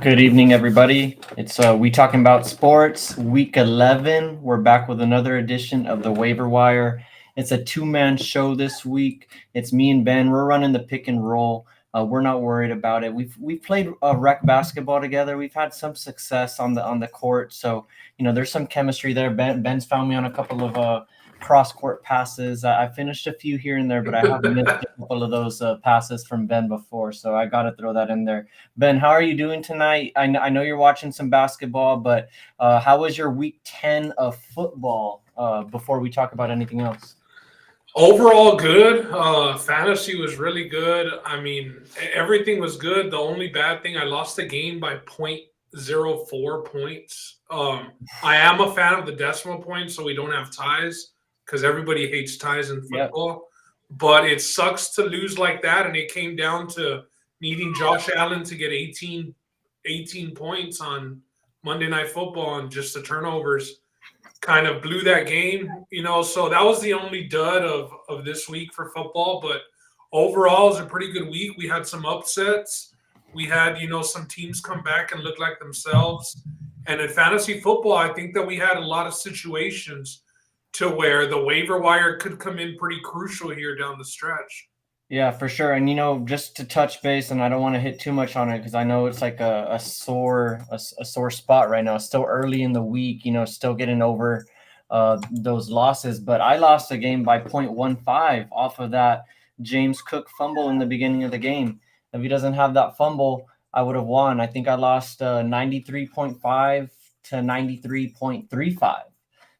Good evening, everybody. It's We Talking About Sports, Week 11. We're back with another edition of the Waiver Wire. It's a two-man show this week. It's me and Ben. We're running the pick and roll. We're not worried about it. We've played rec basketball together. We've had some success on the court, so there's some chemistry there. Ben's found me on a couple of cross court passes. I finished a few here and there, but I have missed a couple of those passes from Ben before, so I got to throw that in there. Ben, how are you doing tonight? I know you're watching some basketball, but how was your week 10 of football before we talk about anything else? Overall good. Fantasy was really good. I mean, everything was good. The only bad thing, I lost the game by 0.04 points. I am a fan of the decimal point, so we don't have ties because everybody hates ties in football. Yep. But it sucks to lose like that, and it came down to needing Josh Allen to get 18 points on Monday Night Football, and just the turnovers kind of blew that game, so that was the only dud of this week for football. But overall, it was a pretty good week. We had some upsets. We had, some teams come back and look like themselves. And in fantasy football, I think that we had a lot of situations to where the waiver wire could come in pretty crucial here down the stretch. Yeah, for sure. And just to touch base, and I don't want to hit too much on it because I know it's like a sore spot right now. It's still early in the week, still getting over those losses. But I lost a game by 0.15 off of that James Cook fumble in the beginning of the game. If he doesn't have that fumble, I would have won. I think I lost 93.5 to 93.35.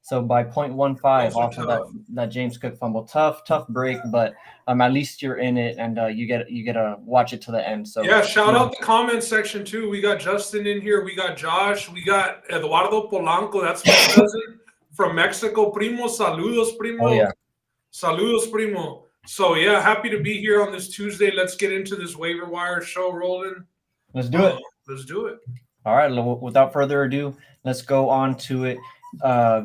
So by 0.15 off of that James Cook fumble. Tough break, but at least you're in it, and you get to watch it to the end. So yeah, shout out the comment section too. We got Justin in here. We got Josh. We got Eduardo Polanco. That's my cousin from Mexico. Primo, saludos, primo. Oh, yeah. Saludos, primo. So yeah, happy to be here on this Tuesday. Let's get into this waiver wire show rolling. Let's do it. Let's do it. All right. Without further ado, let's go on to it.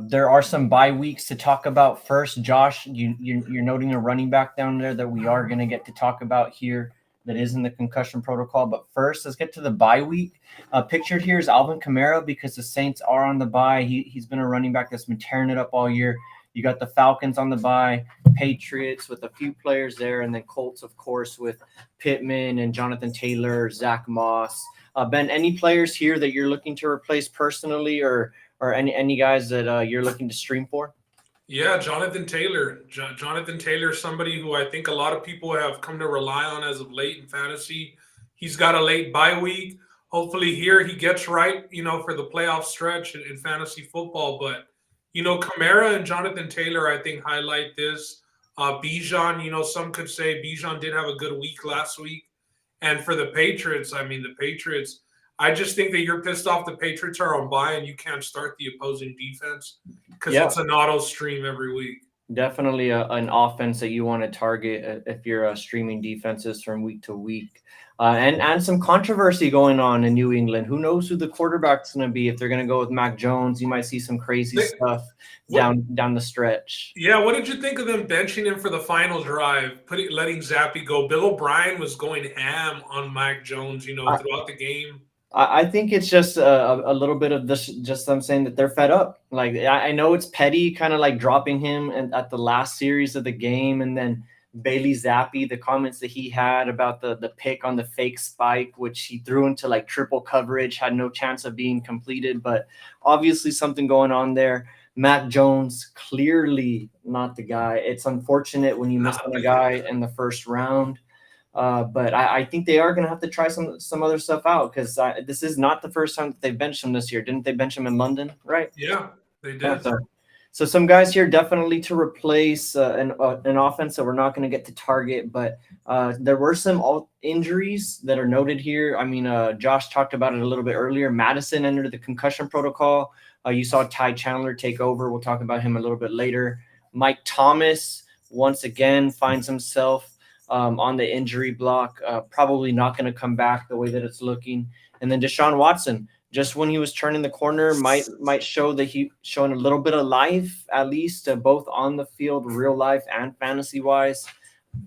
There are some bye weeks to talk about. First, Josh, you're noting a running back down there that we are going to get to talk about here that is in the concussion protocol. But first, let's get to the bye week. Pictured here is Alvin Kamara because the Saints are on the bye. He's been a running back that's been tearing it up all year. You got the Falcons on the bye, Patriots with a few players there, and then Colts, of course, with Pittman and Jonathan Taylor, Zach Moss. Ben, any players here that you're looking to replace personally, or any guys that you're looking to stream for? Yeah, Jonathan Taylor. Jonathan Taylor is somebody who I think a lot of people have come to rely on as of late in fantasy. He's got a late bye week. Hopefully here he gets right, for the playoff stretch in fantasy football. But, Kamara and Jonathan Taylor, I think, highlight this. Bijan, some could say Bijan did have a good week last week. And for the Patriots, I just think that you're pissed off the Patriots are on bye and you can't start the opposing defense because it's an auto stream every week. Definitely an offense that you want to target if you're streaming defenses from week to week. And some controversy going on in New England. Who knows who the quarterback's going to be? If they're going to go with Mac Jones, you might see some crazy stuff down the stretch. Yeah, what did you think of them benching him for the final drive, letting Zappy go? Bill O'Brien was going ham on Mac Jones, throughout the game. I think it's just a little bit of this, just them saying that they're fed up. Like, I know it's petty, kind of like dropping him at the last series of the game, and then Bailey Zappi, the comments that he had about the pick on the fake spike, which he threw into like triple coverage, had no chance of being completed, but obviously something going on there. Mac Jones, clearly not the guy. It's unfortunate when you miss on a guy in the first round. But I think they are going to have to try some other stuff out because this is not the first time that they've benched him this year. Didn't they bench him in London, right? Yeah, they did. So some guys here definitely to replace an offense that we're not going to get to target. But there were some injuries that are noted here. I mean, Josh talked about it a little bit earlier. Madison entered the concussion protocol. You saw Ty Chandler take over. We'll talk about him a little bit later. Mike Thomas, once again, finds himself on the injury block, probably not going to come back the way that it's looking. And then Deshaun Watson, just when he was turning the corner, might show that he's showing a little bit of life, at least both on the field, real life and fantasy wise.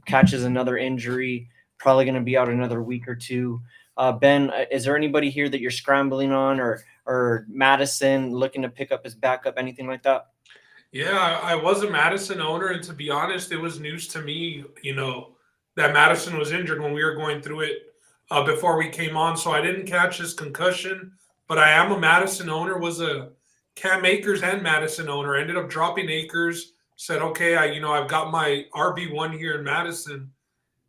Catches another injury, probably going to be out another week or two. Ben, is there anybody here that you're scrambling on, or Madison looking to pick up his backup, anything like that? Yeah, I was a Madison owner, and to be honest, it was news to me, that Madison was injured when we were going through it before we came on. So I didn't catch his concussion, but I am a Madison owner. Was a Cam Akers and Madison owner. Ended up dropping Akers. Said, okay, I've got my RB1 here in Madison.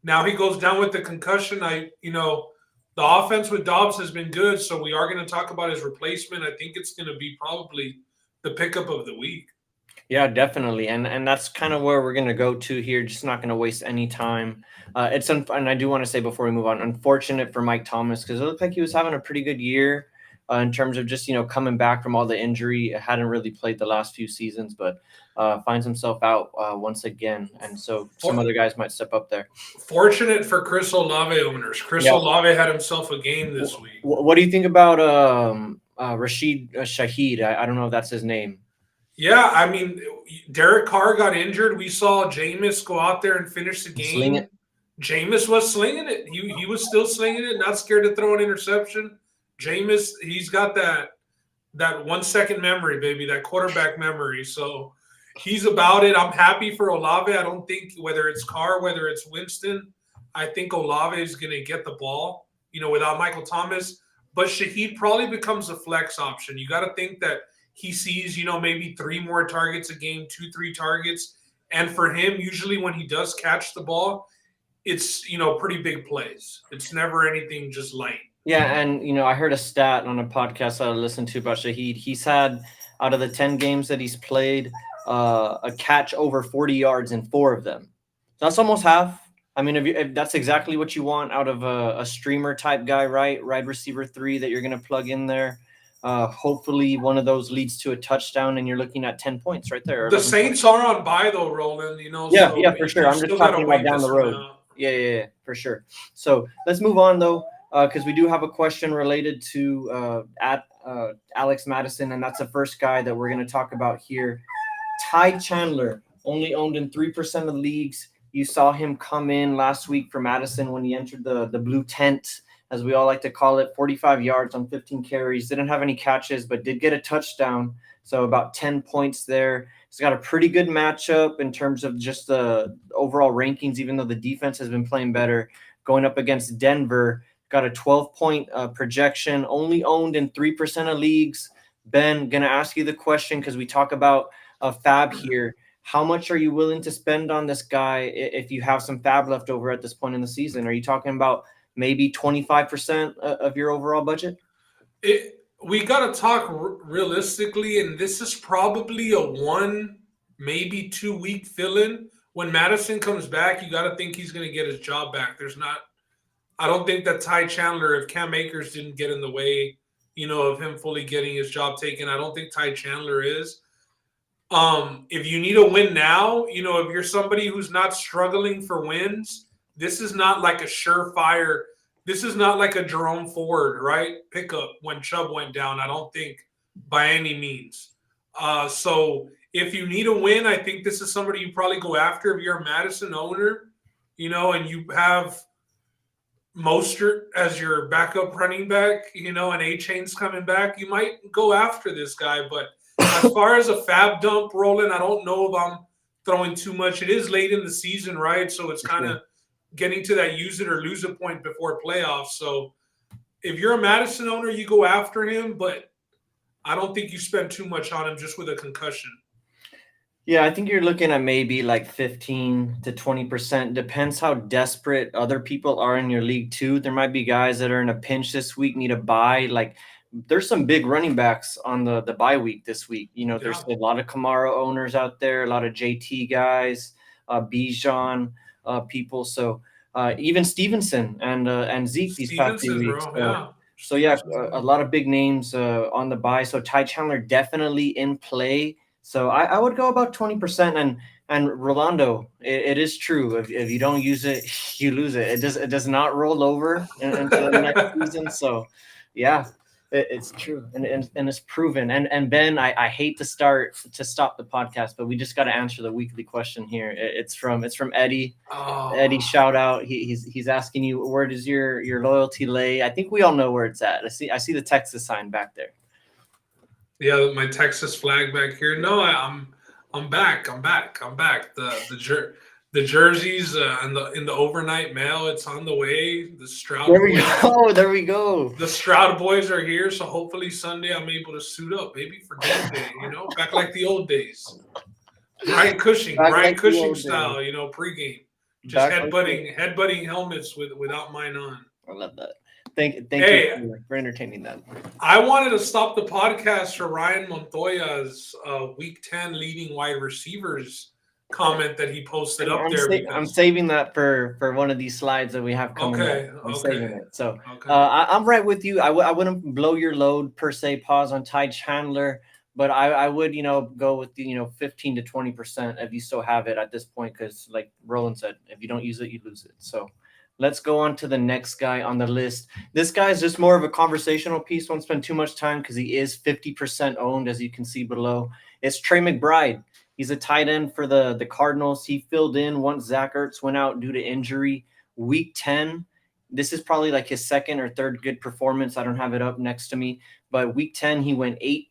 Now he goes down with the concussion. The offense with Dobbs has been good, so we are going to talk about his replacement. I think it's going to be probably the pickup of the week. Yeah, definitely, and that's kind of where we're gonna go to here. Just not gonna waste any time. And I do want to say before we move on, unfortunate for Mike Thomas because it looked like he was having a pretty good year in terms of just coming back from all the injury. Hadn't really played the last few seasons, but finds himself out once again, and so some other guys might step up there. Fortunate for Chris Olave owners. Chris Olave had himself a game this week. What do you think about Rashid Shaheed? I don't know if that's his name. Yeah, I mean, Derek Carr got injured. We saw Jameis go out there and finish the game. Jameis was slinging it. He was still slinging it, not scared to throw an interception. Jameis, he's got that 1 second memory, baby, that quarterback memory. So he's about it. I'm happy for Olave. I don't think whether it's Carr, whether it's Winston, I think Olave is going to get the ball, without Michael Thomas. But Shaheed probably becomes a flex option. You got to think that he sees, maybe 3 more targets a game, 2-3 targets. And for him, usually when he does catch the ball, it's, pretty big plays. It's never anything just light. Yeah, and, I heard a stat on a podcast I listened to about Shaheed. He's had, out of the 10 games that he's played, a catch over 40 yards in 4 of them. So that's almost half. I mean, if that's exactly what you want out of a streamer type guy, right? Wide receiver 3 that you're going to plug in there. Hopefully one of those leads to a touchdown and you're looking at 10 points right there. The Saints are on bye though, Roland, Yeah, so for sure. I'm just talking about down the road. Yeah, for sure. So let's move on though, because we do have a question related to Alex Madison, and that's the first guy that we're going to talk about here. Ty Chandler, only owned in 3% of leagues. You saw him come in last week for Madison when he entered the blue tent, as we all like to call it, 45 yards on 15 carries. Didn't have any catches, but did get a touchdown. So about 10 points there. He's got a pretty good matchup in terms of just the overall rankings, even though the defense has been playing better. Going up against Denver, got a 12-point projection, only owned in 3% of leagues. Ben, going to ask you the question because we talk about fab here. How much are you willing to spend on this guy if you have some fab left over at this point in the season? Are you talking about maybe 25% of your overall budget? We got to talk realistically, and this is probably a 1, maybe 2 week fill-in. When Madison comes back, you got to think he's going to get his job back. I don't think that Ty Chandler, if Cam Akers didn't get in the way, of him fully getting his job taken, I don't think Ty Chandler is. If you need a win now, if you're somebody who's not struggling for wins, this is not like a surefire. This is not like a Jerome Ford, right? Pickup when Chubb went down. I don't think by any means. So if you need a win, I think this is somebody you probably go after if you're a Madison owner, and you have Mostert as your backup running back, and A-Chain's coming back. You might go after this guy, but as far as a fab dump, Roland, I don't know if I'm throwing too much. It is late in the season, right? So it's kind of getting to that use it or lose it point before playoffs. So if you're a Madison owner, you go after him, but I don't think you spend too much on him just with a concussion. Yeah, I think you're looking at maybe like 15 to 20%. Depends how desperate other people are in your league too. There might be guys that are in a pinch this week, need a bye. Like there's some big running backs on the bye week this week. There's a lot of Kamara owners out there, a lot of JT guys, Bijan people. So even Stevenson and Zeke these past few weeks. So a lot of big names on the bye. So Ty Chandler definitely in play. So I would go about 20%. And Rolando, it is true. If you don't use it, you lose it. It does not roll over until the next season. So, yeah. It's true, and it's proven. And Ben, I hate to stop the podcast, but we just got to answer the weekly question here. It's from Eddie. Eddie, Oh, shout out. He's asking you, where does your loyalty lay? I think we all know where it's at. I see the Texas sign back there. yeah, my Texas flag back here. No, I'm back. I'm back. The jerseys and the in the overnight mail. It's on the way. There we go. There we go. The Stroud boys are here, so hopefully Sunday I'm able to suit up, maybe for game day. Back like the old days. Brian Cushing, Back Brian like the Cushing old style. days. Pregame, just Back like headbutting helmets without mine on. I love that. Thank Hey, you for entertaining that. I wanted to stop the podcast for Ryan Montoya's Week 10 leading wide receivers comment that he posted up there I'm because saving that for one of these slides that we have coming up. I'm saving it. So okay. I'm right with you. I wouldn't blow your load per se. Pause on Ty Chandler, but I would go with the 15 to 20% if you still have it at this point, because like Roland said, if you don't use it, you lose it. So let's go on to the next guy on the list. This guy is just more of a conversational piece. Won't spend too much time because he is 50% owned, as you can see below. It's Trey McBride. He's a tight end for the Cardinals. He filled in once Zach Ertz went out due to injury. Week 10, this is probably like his second or third good performance. I don't have it up next to me. But week 10, he went 8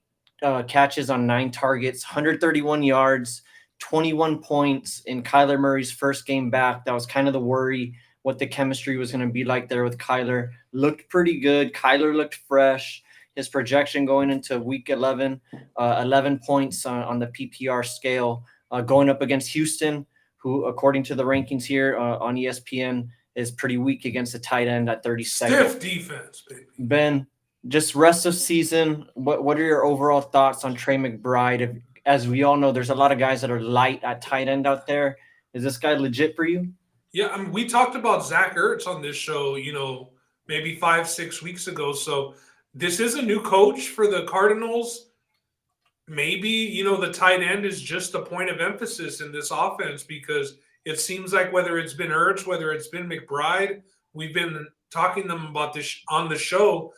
catches on 9 targets, 131 yards, 21 points in Kyler Murray's first game back. That was kind of the worry, what the chemistry was going to be like there with Kyler. Looked pretty good. Kyler looked fresh. His projection going into week 11, 11 points on the PPR scale, going up against Houston, who, according to the rankings here on ESPN, is pretty weak against the tight end at 32nd. Stiff defense, baby. Ben, just rest of season, what are your overall thoughts on Trey McBride? As we all know, there's a lot of guys that are light at tight end out there. Is this guy legit for you? Yeah, we talked about Zach Ertz on this show, maybe 5-6 weeks ago. So this is a new coach for the Cardinals. Maybe, the tight end is just a point of emphasis in this offense, because it seems like whether it's been Ertz, whether it's been McBride, we've been talking to them about this on the show,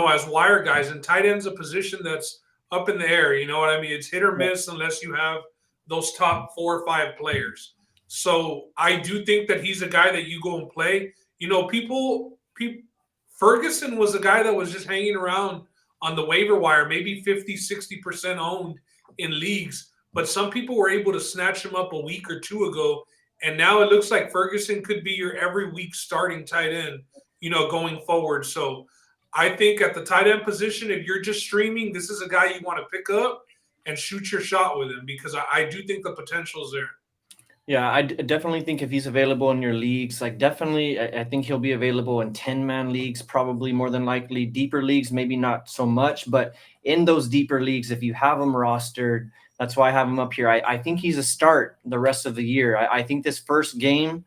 as wire guys, and tight end's a position that's up in the air. You know what I mean? It's hit or miss unless you have those top 4 or 5 players. So I do think that he's a guy that you go and play. People Ferguson was a guy that was just hanging around on the waiver wire, maybe 50-60% owned in leagues, but some people were able to snatch him up a week or two ago, and now it looks like Ferguson could be your every week starting tight end, going forward. So I think at the tight end position, if you're just streaming, this is a guy you want to pick up and shoot your shot with him, because I do think the potential is there. Yeah, I definitely think if he's available in your leagues, I think he'll be available in 10-man leagues, probably more than likely. Deeper leagues, maybe not so much, but in those deeper leagues, if you have him rostered, that's why I have him up here. I think he's a start the rest of the year. I think this first game,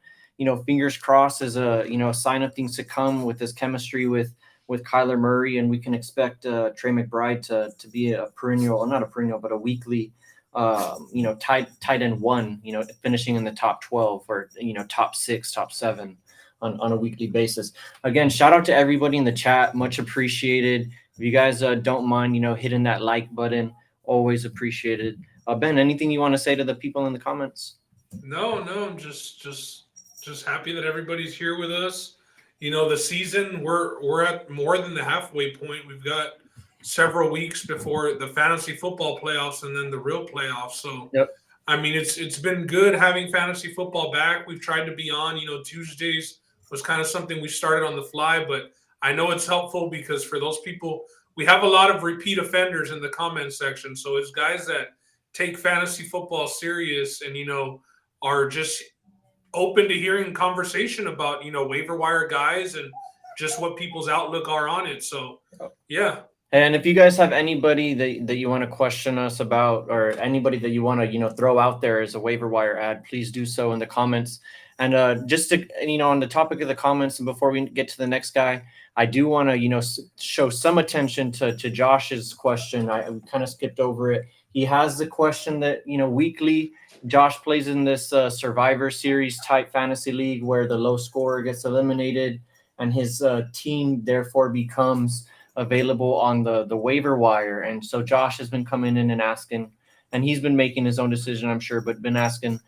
fingers crossed, is a sign of things to come with this chemistry with Kyler Murray, and we can expect Trey McBride to be a perennial, not a perennial, but a weekly tight end one, finishing in the top 12 or, top 6, top 7 on a weekly basis. Again, shout out to everybody in the chat. Much appreciated. If you guys don't mind, hitting that like button, always appreciated. Ben, anything you want to say to the people in the comments? No, I'm just happy that everybody's here with us. The season, we're at more than the halfway point. We've got several weeks before the fantasy football playoffs and then the real playoffs. So, yep. I mean, it's been good having fantasy football back. We've tried to be on, Tuesdays was kind of something we started on the fly, but I know it's helpful because for those people, we have a lot of repeat offenders in the comment section. So it's guys that take fantasy football serious and, are just open to hearing conversation about, waiver wire guys and just what people's outlook are on it. So, yeah. And if you guys have anybody that you want to question us about, or anybody that you want to, throw out there as a waiver wire ad, please do so in the comments. And just to, on the topic of the comments, and before we get to the next guy, I do want to, show some attention to Josh's question. I kind of skipped over it. He has the question that, weekly, Josh plays in this Survivor Series type fantasy league where the low scorer gets eliminated and his team therefore becomes available on the waiver wire. And so Josh has been coming in and asking, and he's been making his own decision, I'm sure, but been asking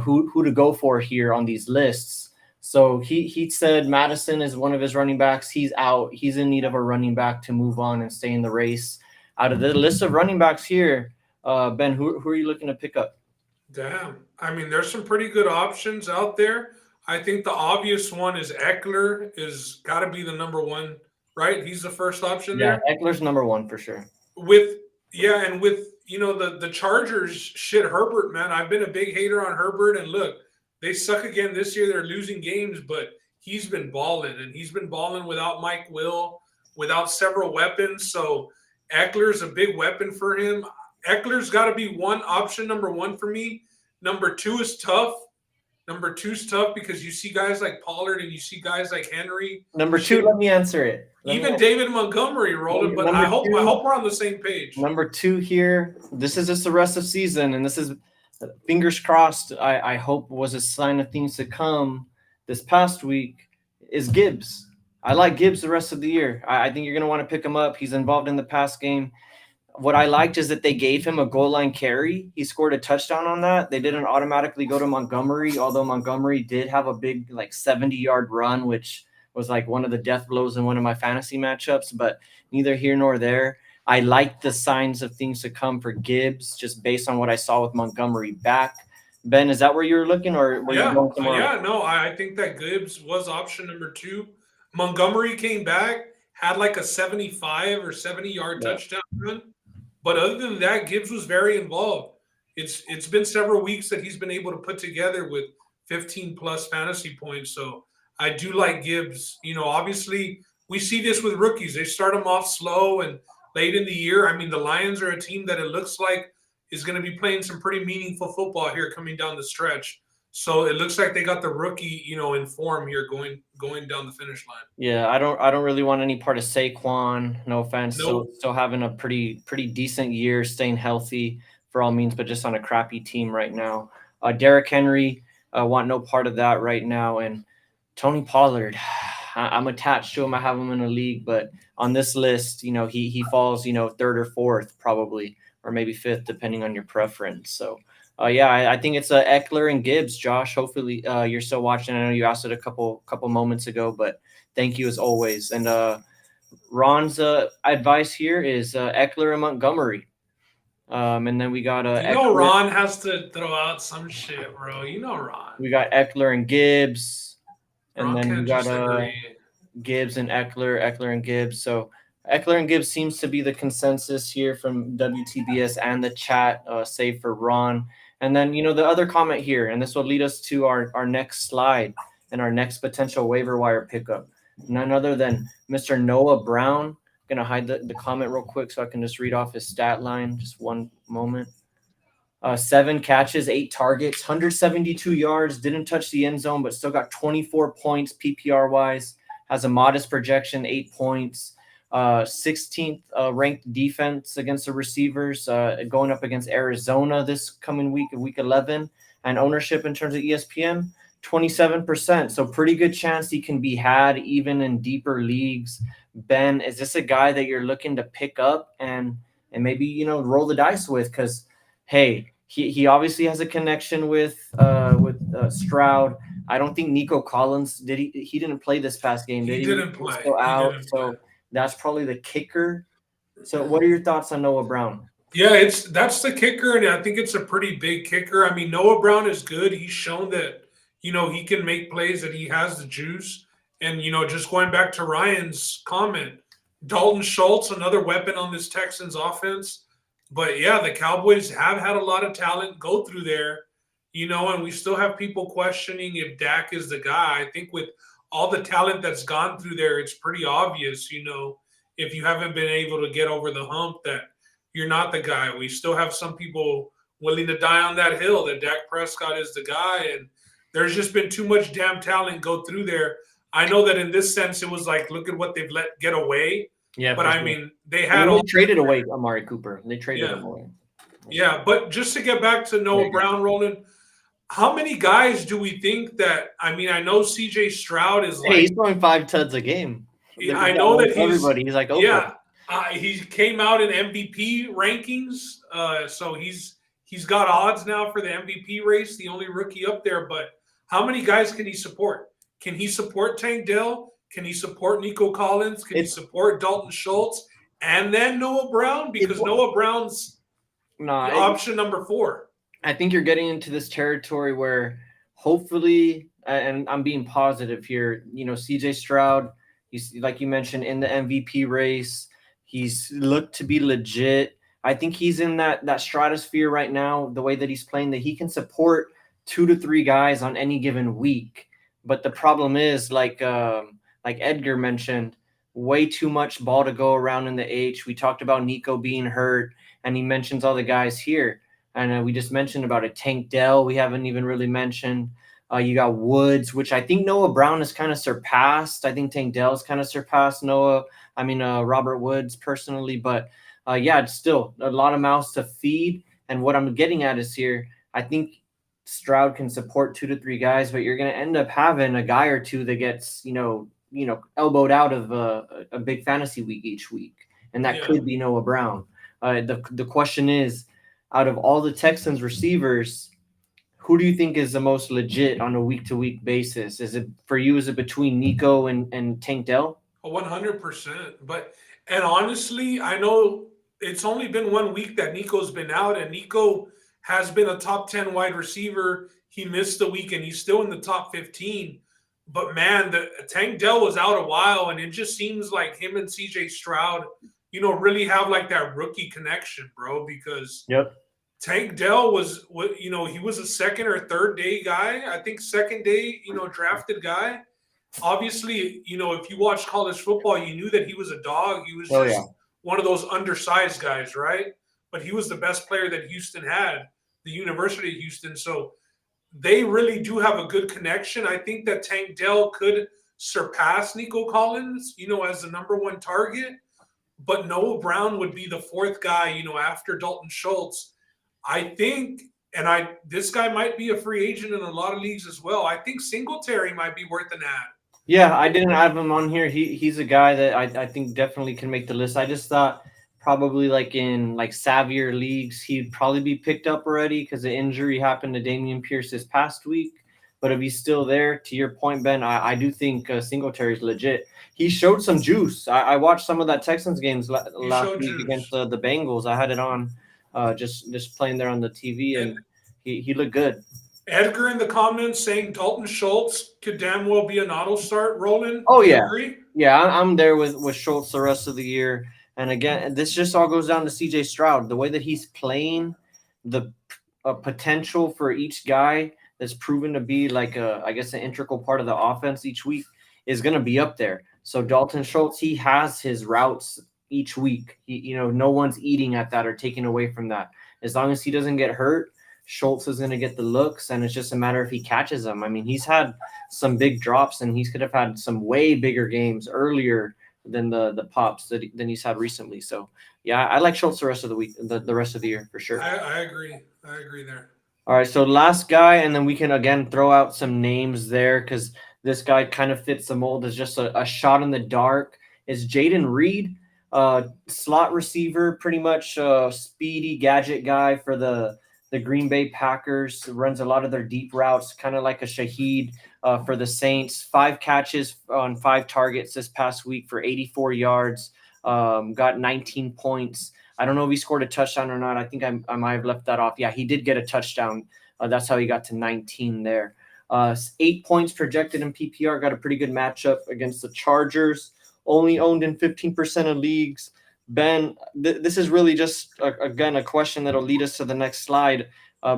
who to go for here on these lists. So he said Madison is one of his running backs. He's out. He's in need of a running back to move on and stay in the race. Out of the list of running backs here, Ben, who are you looking to pick up? Damn. I mean, there's some pretty good options out there. I think the obvious one is Eckler is got to be the number one, right? He's the first option there. Eckler's number one for sure. With the Chargers shit Herbert, man. I've been a big hater on Herbert, and look, they suck again this year. They're losing games, but he's been balling, and he's been balling without Mike Will, without several weapons. So Eckler's a big weapon for him. Eckler's got to be one option, number one for me. Number two is tough. Number two's tough because you see guys like Pollard and you see guys like Henry. Number two, let me answer it. Even David Montgomery rolling, but I hope we're on the same page. Number two here, this is just the rest of season, and this is fingers crossed. I hope was a sign of things to come this past week. Is Gibbs. I like Gibbs the rest of the year. I think you're going to want to pick him up. He's involved in the pass game. What I liked is that they gave him a goal line carry. He scored a touchdown on that. They didn't automatically go to Montgomery, although Montgomery did have a big 70-yard run, which was like one of the death blows in one of my fantasy matchups, but neither here nor there. I like the signs of things to come for Gibbs just based on what I saw with Montgomery back. Ben, is that where you're looking, or were you going somewhere? No, I think that Gibbs was option number two. Montgomery came back, had like a 75 or 70-yard touchdown run. But other than that, Gibbs was very involved. It's been several weeks that he's been able to put together with 15-plus fantasy points. So I do like Gibbs. Obviously, we see this with rookies. They start them off slow and late in the year. I mean, the Lions are a team that it looks like is going to be playing some pretty meaningful football here coming down the stretch. So it looks like they got the rookie, in form here going down the finish line. Yeah, I don't really want any part of Saquon. No offense. Nope. Still having a pretty decent year, staying healthy for all means, but just on a crappy team right now. Derrick Henry, want no part of that right now. And Tony Pollard, I'm attached to him. I have him in a league, but on this list, he falls, third or fourth probably, or maybe fifth, depending on your preference. So. I think it's Eckler and Gibbs, Josh. Hopefully you're still watching. I know you asked it a couple moments ago, but thank you as always. And Ron's advice here is Eckler and Montgomery. And then we got Ron has to throw out some shit, bro. Ron. We got Eckler and Gibbs, and Ron then we got Gibbs and Eckler and Gibbs. So Eckler and Gibbs seems to be the consensus here from WTBS and the chat, save for Ron. And then, the other comment here, and this will lead us to our next slide and our next potential waiver wire pickup. None other than Mr. Noah Brown. I'm going to hide the comment real quick so I can just read off his stat line. Just one moment. 7 catches, 8 targets, 172 yards, didn't touch the end zone, but still got 24 points PPR-wise. Has a modest projection, 8 points. 16th ranked defense against the receivers, going up against Arizona this coming week 11, and ownership in terms of ESPN 27%. So pretty good chance he can be had even in deeper leagues. Ben, is this a guy that you're looking to pick up and maybe roll the dice with? Because hey, he obviously has a connection with Stroud. I don't think Nico Collins did. He didn't play this past game. He didn't play. Still out. So that's probably the kicker. So what are your thoughts on Noah Brown? Yeah, that's the kicker, and I think it's a pretty big kicker. I mean, Noah Brown is good. He's shown that, he can make plays, that he has the juice. And, just going back to Ryan's comment, Dalton Schultz, another weapon on this Texans offense. But, yeah, the Cowboys have had a lot of talent go through there, and we still have people questioning if Dak is the guy. I think with all the talent that's gone through there, it's pretty obvious, if you haven't been able to get over the hump, that you're not the guy. We still have some people willing to die on that hill that Dak Prescott is the guy, and there's just been too much damn talent go through there. I know that in this sense, it was like, look at what they've let get away. Yeah, but I mean, they traded away Amari Cooper. They traded him away. Yeah, but just to get back to Noah Brown, Roland, how many guys do we think that? I mean, I know C.J. Stroud is he's throwing 5 tuds a game. I know that everybody. He's like, yeah, He came out in MVP rankings, so he's got odds now for the MVP race. The only rookie up there, but how many guys can he support? Can he support Tank Dell? Can he support Nico Collins? Can he It's support Dalton Schultz and then Noah Brown? it's Because Noah Brown's nah. option number 4. I think you're getting into this territory where hopefully, and I'm being positive here, CJ Stroud, he's like you mentioned in the MVP race. He's looked to be legit. I think he's in that stratosphere right now, the way that he's playing, that he can support 2 to 3 guys on any given week. But the problem is, like Edgar mentioned, way too much ball to go around in the H. We talked about Nico being hurt, and he mentions all the guys here. And we just mentioned about a Tank Dell. We haven't even really mentioned. You got Woods, which I think Noah Brown has kind of surpassed. I think Tank Dell's kind of surpassed Robert Woods personally. But yeah, it's still a lot of mouths to feed. And what I'm getting at is here, I think Stroud can support 2 to 3 guys, but you're going to end up having a guy or two that gets, elbowed out of a big fantasy week each week. And that could be Noah Brown. The question is, out of all the Texans receivers, who do you think is the most legit on a week-to-week basis? Is it for you? Is it between Nico and Tank Dell? 100%. And honestly, I know it's only been 1 week that Nico's been out, and Nico has been a top 10 wide receiver. He missed a week, and he's still in the top 15. But man, the Tank Dell was out a while, and it just seems like him and CJ Stroud, really have like that rookie connection, bro. Because Tank Dell was, he was a second or third day guy. I think second day, drafted guy. Obviously, if you watched college football, you knew that he was a dog. He was just one of those undersized guys, right? But he was the best player that Houston had, the University of Houston. So they really do have a good connection. I think that Tank Dell could surpass Nico Collins, as the number 1 target. But Noah Brown would be the 4th guy, after Dalton Schultz. I think, this guy might be a free agent in a lot of leagues as well. I think Singletary might be worth an ad. Yeah, I didn't have him on here. He's a guy that I think definitely can make the list. I just thought probably like in savvier leagues, he'd probably be picked up already because the injury happened to Dameon Pierce this past week. But if he's still there, to your point, Ben, I do think Singletary's legit. He showed some juice. I watched some of that Texans games last week against the Bengals. I had it on just playing there on the TV, and he looked good. Edgar in the comments saying Dalton Schultz could damn well be an auto start rolling. Oh, yeah. Yeah, I'm there with Schultz the rest of the year. And again, this just all goes down to CJ Stroud. The way that he's playing, the potential for each guy that's proven to be an integral part of the offense each week is going to be up there. So Dalton Schultz, he has his routes each week. No one's eating at that or taking away from that. As long as he doesn't get hurt, Schultz is going to get the looks, and it's just a matter if he catches them. I mean, he's had some big drops, and he could have had some way bigger games earlier than the pops than he's had recently. So, yeah, I like Schultz the rest of the week, the rest of the year for sure. I agree. I agree there. All right, so last guy, and then we can, again, throw out some names there because this guy kind of fits the mold as just a shot in the dark, is Jaden Reed, slot receiver, pretty much speedy gadget guy for the Green Bay Packers. Runs a lot of their deep routes, kind of like a Shaheed for the Saints. 5 catches on 5 targets this past week for 84 yards, got 19 points. I don't know if he scored a touchdown or not. I think I might have left that off. Yeah, he did get a touchdown. That's how he got to 19 there. 8 points projected in PPR. Got a pretty good matchup against the Chargers. Only owned in 15% of leagues. Ben, this is really just, again, a question that'll lead us to the next slide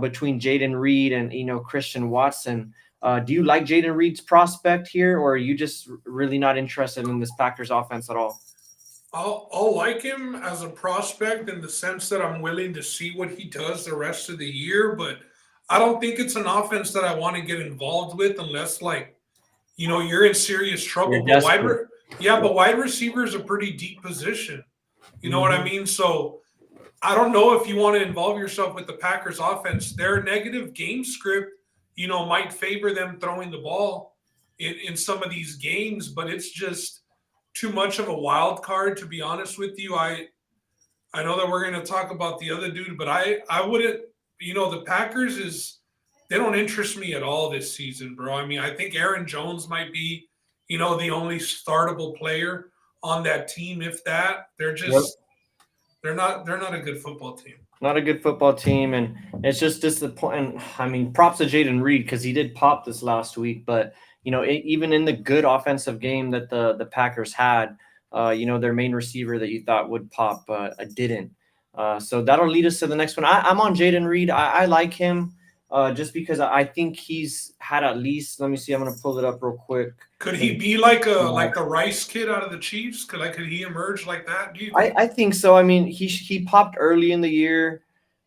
between Jaden Reed and, Christian Watson. Do you like Jaden Reed's prospect here, or are you just really not interested in this Packers offense at all? I'll like him as a prospect in the sense that I'm willing to see what he does the rest of the year, but I don't think it's an offense that I want to get involved with unless, you're in serious trouble. But wide receiver is a pretty deep position. You know what I mean? So I don't know if you want to involve yourself with the Packers offense. Their negative game script, might favor them throwing the ball in some of these games, but it's just too much of a wild card, to be honest with you. I know that we're going to talk about the other dude, but I wouldn't. The Packers is they don't interest me at all this season, bro. I mean, I think Aaron Jones might be, the only startable player on that team. If that, Yep. they're not a good football team. Not a good football team, and it's just disappointing. I mean, props to Jaden Reed because he did pop this last week, but even in the good offensive game that the Packers had, their main receiver that you thought would pop, didn't. So that'll lead us to the next one. I'm on Jaden Reed. I like him just because I think he's had at least. Let me see. I'm gonna pull it up real quick. Could he be like the Rice kid out of the Chiefs? Could he emerge like that? Do you think? I think so. I mean, he popped early in the year,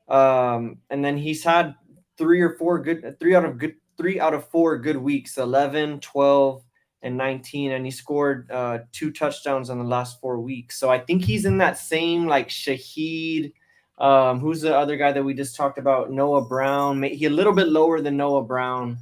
and then he's had three out of four good weeks, 11, 12, and 19, and he scored 2 touchdowns in the last 4 weeks. So I think he's in that same like Shaheed. Who's the other guy that we just talked about? Noah Brown. He a little bit lower than Noah Brown,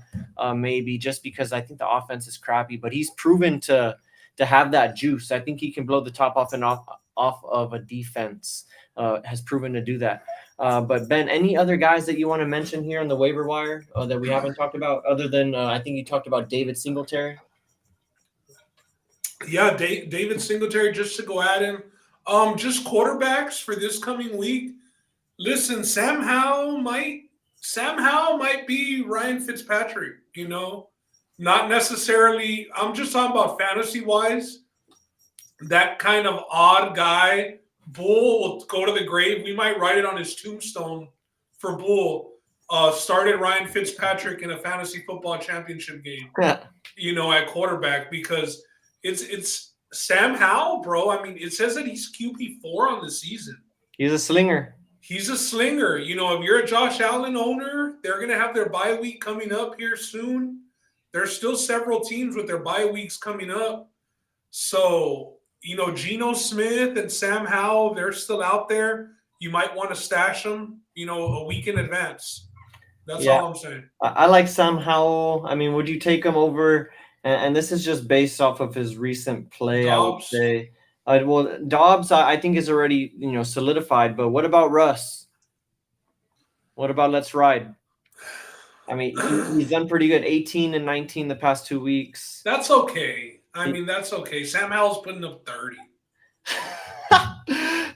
maybe just because I think the offense is crappy, but he's proven to have that juice. I think he can blow the top off of a defense. Has proven to do that. But Ben, any other guys that you want to mention here on the waiver wire that we haven't talked about, other than I think you talked about David Singletary? Yeah, David Singletary, just to go at him. Just quarterbacks for this coming week. Listen, Sam Howell might be Ryan Fitzpatrick. Not necessarily. I'm just talking about fantasy wise. That kind of odd guy, Bull will go to the grave. We might write it on his tombstone for Bull. Started Ryan Fitzpatrick in a fantasy football championship game. At quarterback because it's Sam Howell, bro. I mean, it says that he's QB4 on the season. He's a slinger. He's a slinger. If you're a Josh Allen owner, they're going to have their bye week coming up here soon. There's still several teams with their bye weeks coming up. So, Geno Smith and Sam Howell, they're still out there. You might want to stash them, a week in advance. That's all I'm saying. I like Sam Howell. I mean, would you take him over? And this is just based off of his recent play, Dobbs. I would say. Well, Dobbs, I think is already solidified. But what about Russ? What about Let's Ride? I mean, he's done pretty good. 18 and 19 the past 2 weeks. That's okay. I mean, that's okay. Sam Howell's putting up 30.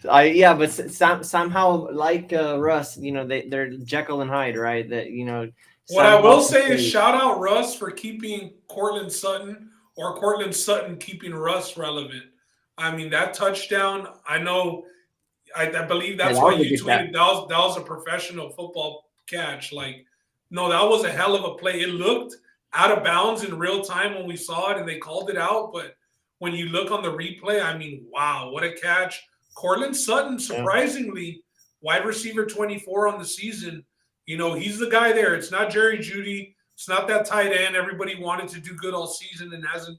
But somehow like Russ, they're Jekyll and Hyde, right? That What I will say is shout out Russ for keeping Cortland Sutton or Cortland Sutton keeping Russ relevant. I mean, that touchdown, I know, I believe that's why you tweeted that was a professional football catch. Like, no, that was a hell of a play. It looked out of bounds in real time when we saw it and they called it out. But when you look on the replay, I mean, wow, what a catch. Cortland Sutton, surprisingly, wide receiver 24 on the season. He's the guy there. It's not Jerry Jeudy. It's not that tight end. Everybody wanted to do good all season and hasn't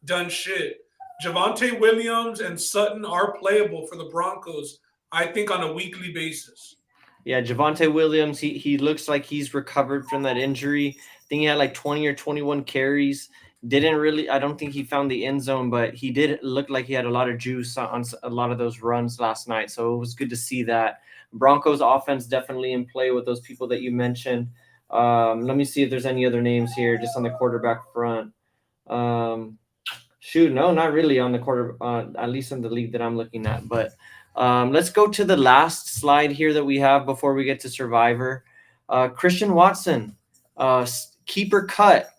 done shit. Javonte Williams and Sutton are playable for the Broncos, I think, on a weekly basis. Yeah, Javonte Williams, he looks like he's recovered from that injury. I think he had like 20 or 21 carries. I don't think he found the end zone, but he did look like he had a lot of juice on a lot of those runs last night. So it was good to see that. Broncos offense definitely in play with those people that you mentioned. Let me see if there's any other names here just on the quarterback front. No, not really on the quarter, at least in the league that I'm looking at. But let's go to the last slide here that we have before we get to Survivor. Christian Watson, keeper cut,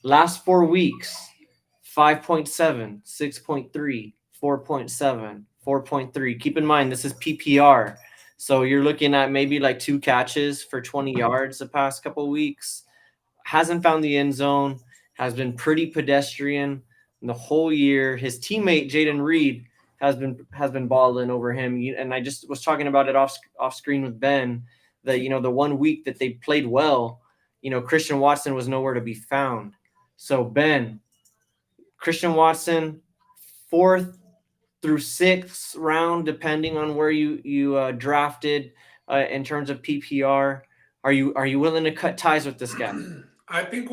last 4 weeks, 5.7, 6.3, 4.7, 4.3. Keep in mind, this is PPR. So you're looking at maybe like 2 catches for 20 yards the past couple of weeks. Hasn't found the end zone, has been pretty pedestrian the whole year. His teammate, Jaden Reed, has been balling over him. And I just was talking about it off screen with Ben that, the 1 week that they played well, Christian Watson was nowhere to be found. So Ben, Christian Watson, 4th through 6th round, depending on where you drafted in terms of PPR. Are you willing to cut ties with this guy? I think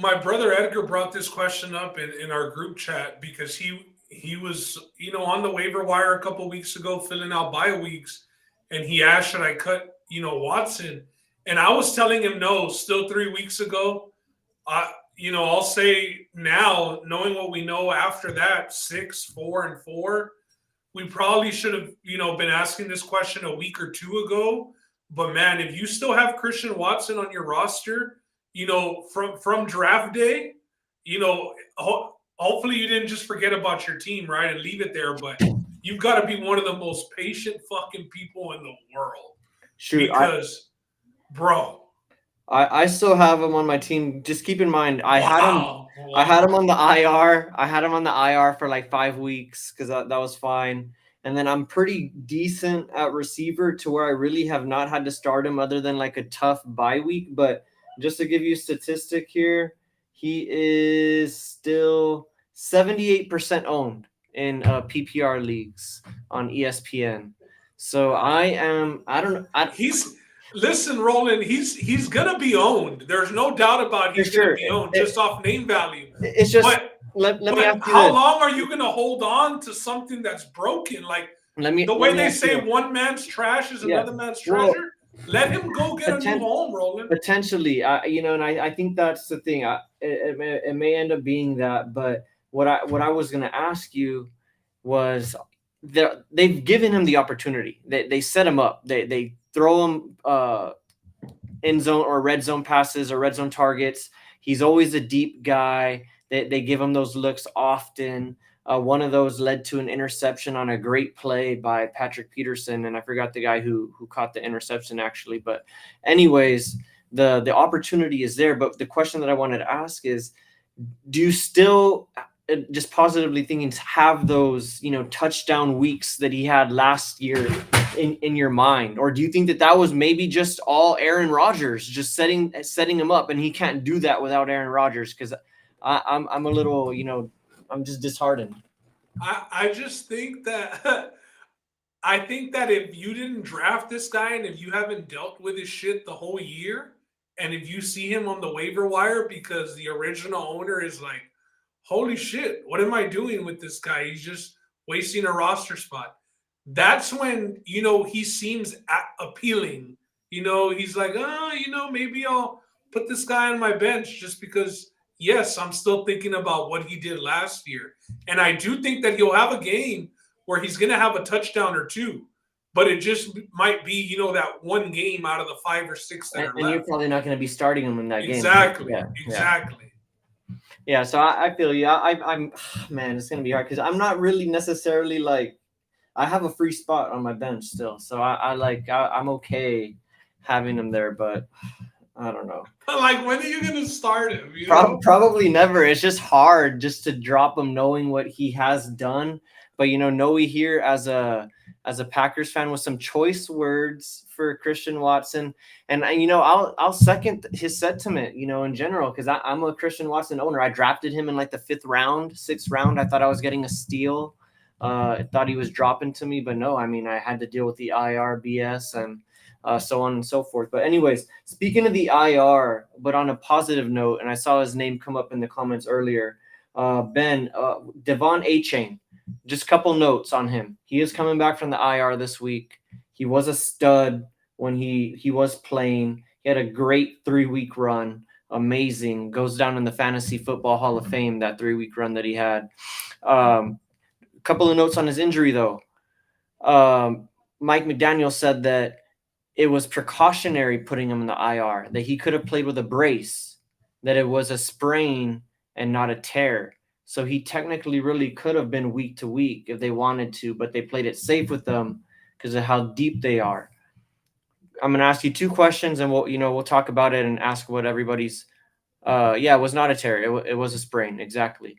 my brother Edgar brought this question up in our group chat because he was on the waiver wire a couple weeks ago filling out bye weeks, and he asked should I cut Watson, and I was telling him no. Still 3 weeks ago, I'll say now, knowing what we know after that, 6, 4, and 4, we probably should have been asking this question a week or two ago. But man, if you still have Christian Watson on your roster, from draft day, hopefully you didn't just forget about your team, right, and leave it there. But you've got to be one of the most patient fucking people in the world. Shoot, because, bro, I still have him on my team. Just keep in mind, I had him on the IR. I had him on the IR for like 5 weeks because that was fine. And then I'm pretty decent at receiver to where I really have not had to start him other than like a tough bye week. But just to give you a statistic here, he is still 78% owned in PPR leagues on ESPN. So I don't know. Listen, Roland, he's gonna be owned. There's no doubt about he's gonna be owned just off name value. It's just let me ask you how long are you gonna hold on to something that's broken? Like the way they say one man's trash is another man's treasure. Let him go get a new home, Roland. Potentially, and I think that's the thing. It may end up being that, but what I was gonna ask you was they've given him the opportunity. They set him up. They throw him end zone or red zone passes or red zone targets. He's always a deep guy. They give him those looks often. One of those led to an interception on a great play by Patrick Peterson, and I forgot the guy who caught the interception actually. But anyways, the opportunity is there. But the question that I wanted to ask is, do you still, just positively thinking, have those touchdown weeks that he had last year in your mind, or do you think that was maybe just all Aaron Rodgers just setting him up, and he can't do that without Aaron Rodgers? Because I'm a little I'm just disheartened. I just think that I think that if you didn't draft this guy and if you haven't dealt with his shit the whole year, and if you see him on the waiver wire because the original owner is like, holy shit, what am I doing with this guy? He's just wasting a roster spot. That's when, he seems appealing. He's like, maybe I'll put this guy on my bench just because, yes, I'm still thinking about what he did last year. And I do think that he'll have a game where he's going to have a touchdown or two. But it just might be, that one game out of the 5 or 6 that are left. And you're probably not going to be starting him in that game. Exactly. Exactly. Yeah, so I feel you. I'm man, it's going to be hard because I'm not really necessarily like, I have a free spot on my bench still. So I'm okay having him there, but I don't know. Like, when are you going to start him? Probably never. It's just hard just to drop him knowing what he has done. But, Noe here as a Packers fan with some choice words for Christian Watson. And, I'll second his sentiment, in general, because I'm a Christian Watson owner. I drafted him in like the 5th round, 6th round. I thought I was getting a steal. I thought he was dropping to me, but no, I had to deal with the IR BS and so on and so forth. But anyways, speaking of the IR, but on a positive note, and I saw his name come up in the comments earlier, Ben, Devon A-Chain, just a couple notes on him. He is coming back from the IR this week. He was a stud when he was playing. He had a great 3-week run. Amazing. Goes down in the Fantasy Football Hall of Fame, that 3-week run that he had. Couple of notes on his injury, though. Mike McDaniel said that it was precautionary putting him in the IR, that he could have played with a brace, that it was a sprain and not a tear. So he technically really could have been week to week if they wanted to, but they played it safe with them because of how deep they are. I'm going to ask you 2 questions, and we'll talk about it and ask what everybody's. It was not a tear. It was a sprain. Exactly.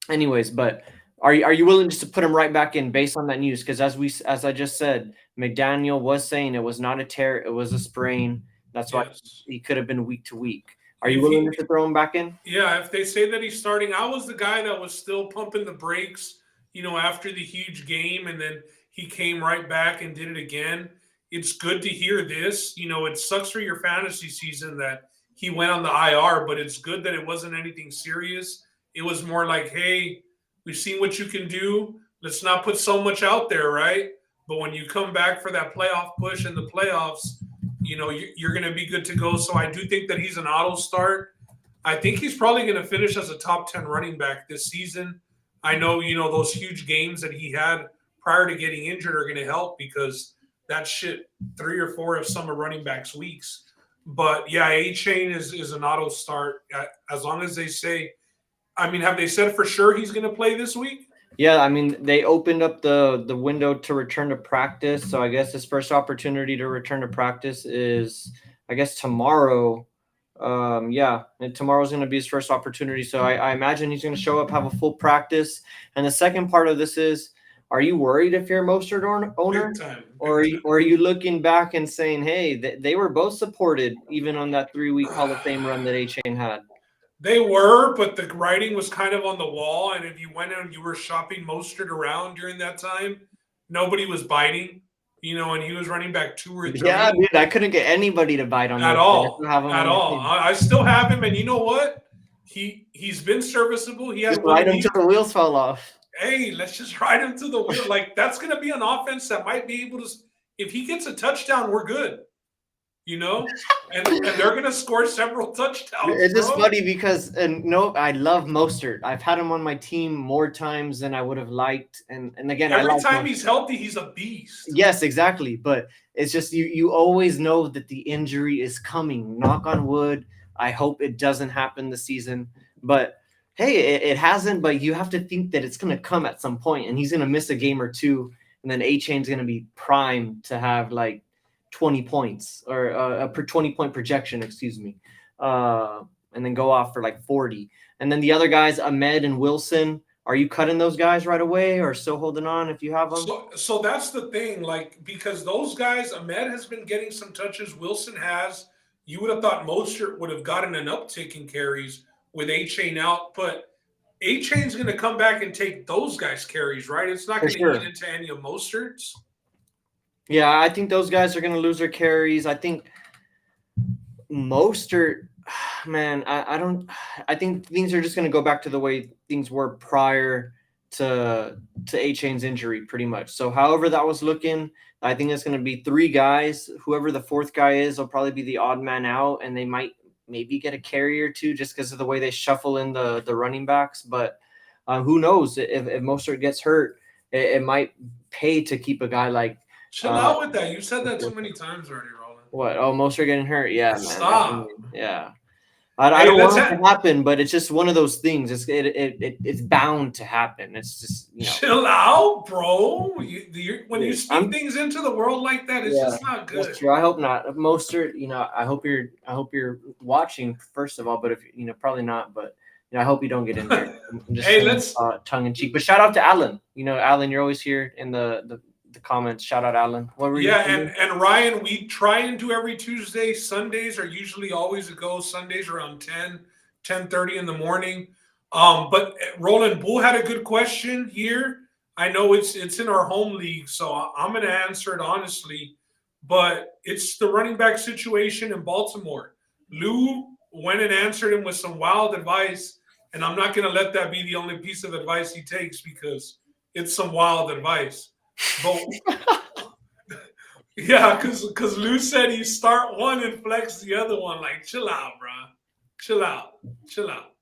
Anyways, but are you willing just to put him right back in based on that news? Because as I just said, McDaniel was saying it was not a tear, it was a sprain. That's why he could have been week to week. Are you willing to throw him back in? Yeah, if they say that he's starting, I was the guy that was still pumping the brakes, after the huge game, and then he came right back and did it again. It's good to hear this. It sucks for your fantasy season that he went on the IR, but it's good that it wasn't anything serious. It was more like, hey, we've seen what you can do. Let's not put so much out there, right? But when you come back for that playoff push in the playoffs, you're going to be good to go. So I do think that he's an auto start. I think he's probably going to finish as a top 10 running back this season. I know, those huge games that he had prior to getting injured are going to help because that shit 3 or 4 of some of running backs' weeks. But yeah, A-Chain is an auto start as long as they say. I mean, have they said for sure he's going to play this week? Yeah, I mean, they opened up the window to return to practice. So I guess his first opportunity to return to practice is, I guess, tomorrow. Yeah, and tomorrow's going to be his first opportunity. So I imagine he's going to show up, have a full practice. And the second part of this is, are you worried if you're a Mostert owner? Big time. Or are you looking back and saying, hey, they were both supported even on that 3-week Hall of Fame run that A-Chain had? They were, but the writing was kind of on the wall. And if you went and you were shopping Mostert around during that time, nobody was biting, and he was running back 2 or 3. Yeah, dude, I couldn't get anybody to bite on at Mostert. all. At all. I still have him, and you know what? He's been serviceable. He had ride him till the wheels fall off. Hey, let's just ride him to the wheel. Like, that's going to be an offense that might be able to. If he gets a touchdown, we're good. And they're going to score several touchdowns. It's just funny because I love Mostert. I've had him on my team more times than I would have liked. And again, every time he's healthy, he's a beast. Yes, exactly. But it's just you always know that the injury is coming. Knock on wood. I hope it doesn't happen this season. But hey, it hasn't. But you have to think that it's going to come at some point, and he's going to miss a game or two, and then A-Chain's going to be primed to have like 20 points or a 20-point projection, excuse me, and then go off for like 40. And then the other guys, Ahmed and Wilson, are you cutting those guys right away or still holding on if you have them? So that's the thing, like, because those guys, Ahmed has been getting some touches, Wilson has. You would have thought Mostert would have gotten an uptick in carries with A-Chain out, but A-Chain's going to come back and take those guys' carries, right? It's not going to eat into any of Mostert's. Yeah, I think those guys are going to lose their carries. I think Mostert, man, I think things are just going to go back to the way things were prior to A-Chain's injury, pretty much. So however that was looking, I think it's going to be 3 guys. Whoever the 4th guy is will probably be the odd man out, and they might maybe get a carry or 2 just because of the way they shuffle in the running backs. But who knows? If Mostert gets hurt, it might pay to keep a guy like. Chill out with that. You said that too many times already, Roland. What? Oh, Mostert getting hurt? Yeah, man. Stop. Yeah. I don't want it to happen, but it's just one of those things. It's bound to happen. It's just chill out, bro. When you speak things into the world like that, it's just not good. That's true. I hope not. Mostert, I hope you're watching first of all, but if probably not. But I hope you don't get in there. Let's tongue in cheek. But shout out to Alan. Alan, you're always here in the comments. Shout out Alan. What were you and Ryan, we try and do every Tuesday. Sundays are usually always a go. Sundays around 10:30 in the morning. But Roland Bull had a good question here. I know it's in our home league, so I'm going to answer it honestly. But it's the running back situation in Baltimore. Lou went and answered him with some wild advice, and I'm not going to let that be the only piece of advice he takes because it's some wild advice. But yeah, because Lou said you start one and flex the other one. Like, chill out, bro. Chill out.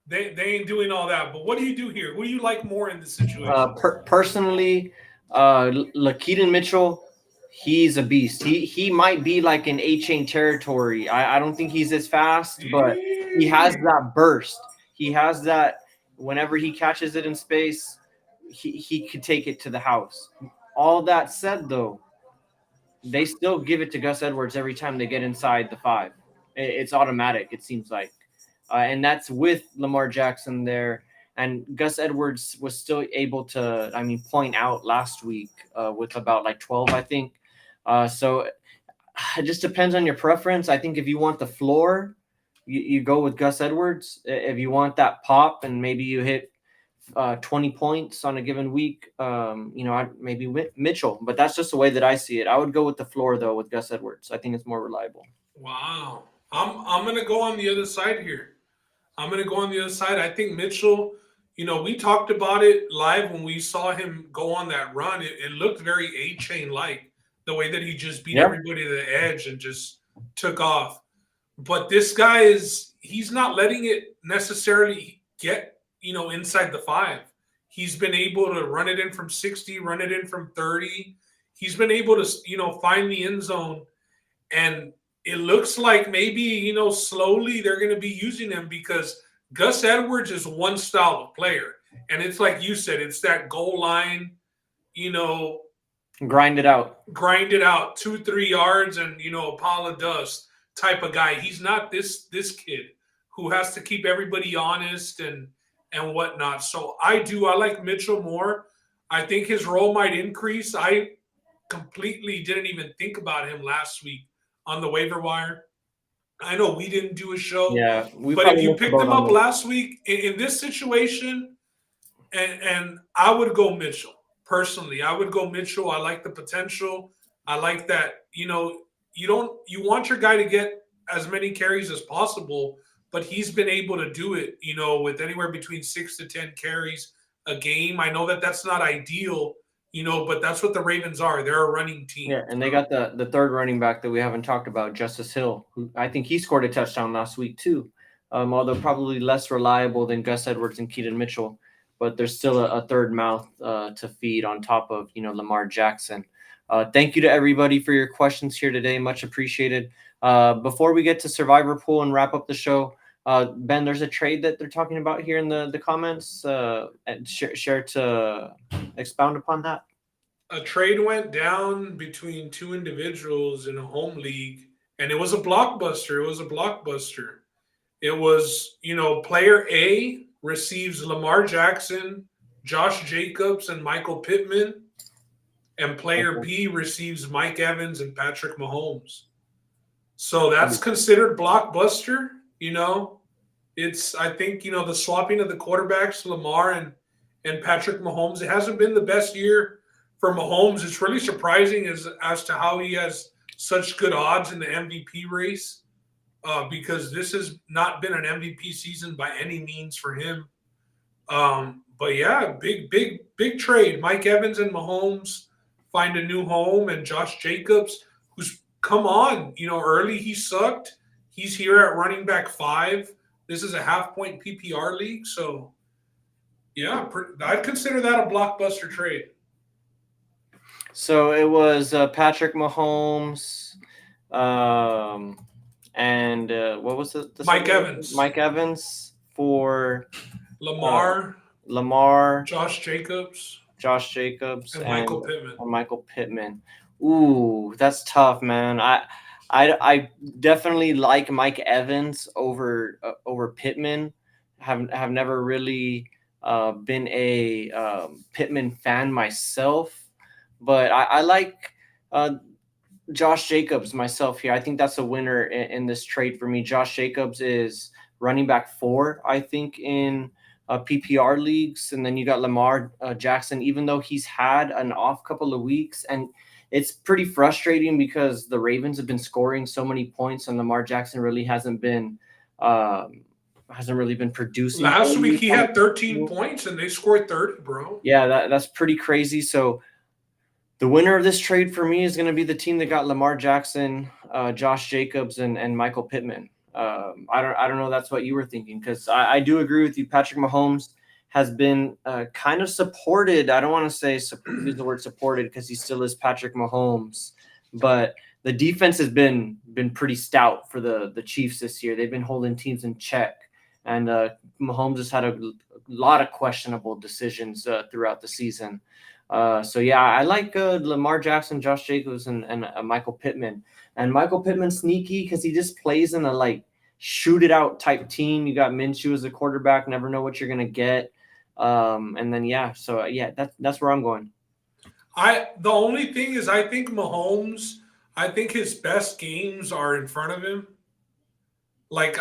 They ain't doing all that. But what do you do here? What do you like more in this situation? Personally, LaKeaton Mitchell, he's a beast. He might be like in A-Chain territory. I don't think he's as fast, but he has that burst. He has that whenever he catches it in space. He could take it to the house. All that said, though, they still give it to Gus Edwards every time they get inside the 5. It's automatic, it seems like. And that's with Lamar Jackson there. And Gus Edwards was still able to, point out last week with about like 12, I think. So it just depends on your preference. I think if you want the floor, you go with Gus Edwards. If you want that pop and maybe you hit 20 points on a given week, maybe Mitchell, but that's just the way that I see it. I would go with the floor though with Gus Edwards. I think it's more reliable. Wow. I'm gonna go on the other side here. I'm gonna go on the other side. I think Mitchell. We talked about it live when we saw him go on that run. It looked very A Chain like the way that he just beat Yeah. everybody to the edge and just took off. But this guy he's not letting it necessarily get, inside the 5. He's been able to run it in from 60, run it in from 30. He's been able to, find the end zone. And it looks like maybe, slowly they're going to be using him because Gus Edwards is one style of player. And it's like you said, it's that goal line, Grind it out. grind it out 2-3 yards and, a pile of dust type of guy. He's not this kid who has to keep everybody honest and whatnot. So I like Mitchell more. I think his role might increase. I completely didn't even think about him last week on the waiver wire. I know we didn't do a show, Yeah, but if you picked him up last week in this situation, and I would go Mitchell personally. I would go Mitchell. I like the potential. I like that. You want your guy to get as many carries as possible, but he's been able to do it. With anywhere between 6 to 10 carries a game. I know that that's not ideal. But that's what the Ravens are. They're a running team. Yeah, and they got the third running back that we haven't talked about, Justice Hill, who I think he scored a touchdown last week too. Although probably less reliable than Gus Edwards and Keaton Mitchell, but there's still a third mouth to feed on top of Lamar Jackson. Thank you to everybody for your questions here today. Much appreciated. Before we get to Survivor Pool and wrap up the show, Ben, there's a trade that they're talking about here in the comments. And share to expound upon that. A trade went down between two individuals in a home league, and it was a blockbuster. It was, player A receives Lamar Jackson, Josh Jacobs, and Michael Pittman, and player B receives Mike Evans and Patrick Mahomes. So that's considered blockbuster. It's, I think, the swapping of the quarterbacks, Lamar and Patrick Mahomes. It hasn't been the best year for Mahomes. It's really surprising as to how he has such good odds in the MVP race, because this has not been an MVP season by any means for him. But yeah, big trade. Mike Evans and Mahomes find a new home, and Josh Jacobs, who's come on, early he sucked. He's here at running back 5. This is a half-point PPR league, so yeah, I'd consider that a blockbuster trade. So it was Patrick Mahomes, and what was the Mike Evans. Mike Evans for Lamar, Josh Jacobs, and Michael Pittman. Ooh, that's tough, man. I definitely like Mike Evans over Pittman. Have never really been a Pittman fan myself. But I like Josh Jacobs myself here. I think that's a winner in this trade for me. Josh Jacobs is running back 4, I think, in PPR leagues. And then you got Lamar Jackson, even though he's had an off couple of weeks. And it's pretty frustrating because the Ravens have been scoring so many points and Lamar Jackson really hasn't been producing. Last week he had 13 points and they scored 30, bro. Yeah, that's pretty crazy. So the winner of this trade for me is going to be the team that got Lamar Jackson, Josh Jacobs, and Michael Pittman. I don't know. That's what you were thinking, because I do agree with you. Patrick Mahomes has been kind of supported. I don't want to use the word supported because he still is Patrick Mahomes, but the defense has been pretty stout for the Chiefs this year. They've been holding teams in check, and Mahomes has had a lot of questionable decisions throughout the season. So yeah, I like Lamar Jackson, Josh Jacobs, and Michael Pittman. And Michael Pittman's sneaky because he just plays in a shoot it out type team. You got Minshew as a quarterback, never know what you're gonna get. And then that's where I'm going. The only thing is, I think Mahomes, I think his best games are in front of him. Like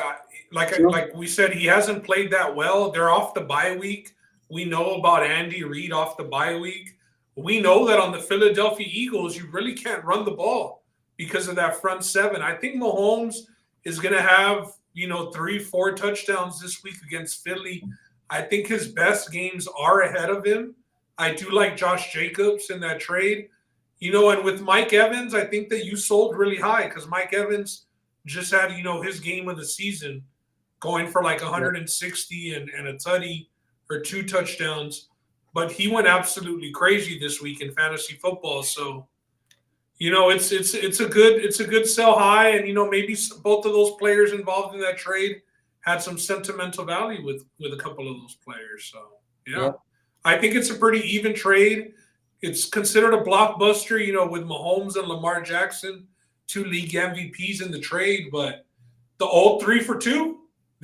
we said, he hasn't played that well. They're off the bye week. We know about Andy Reid off the bye week. We know that on the Philadelphia Eagles, you really can't run the ball because of that front 7. I think Mahomes is going to have, 3-4 touchdowns this week against Philly. I think his best games are ahead of him. I do like Josh Jacobs in that trade. And with Mike Evans, I think that you sold really high because Mike Evans just had, his game of the season going for like 160 and a tutty or 2 touchdowns. But he went absolutely crazy this week in fantasy football. So, it's a good sell high, and maybe both of those players involved in that trade had some sentimental value with a couple of those players. So yeah, I think it's a pretty even trade. It's considered a blockbuster, with Mahomes and Lamar Jackson, 2 league MVPs in the trade. But the old 3 for 2,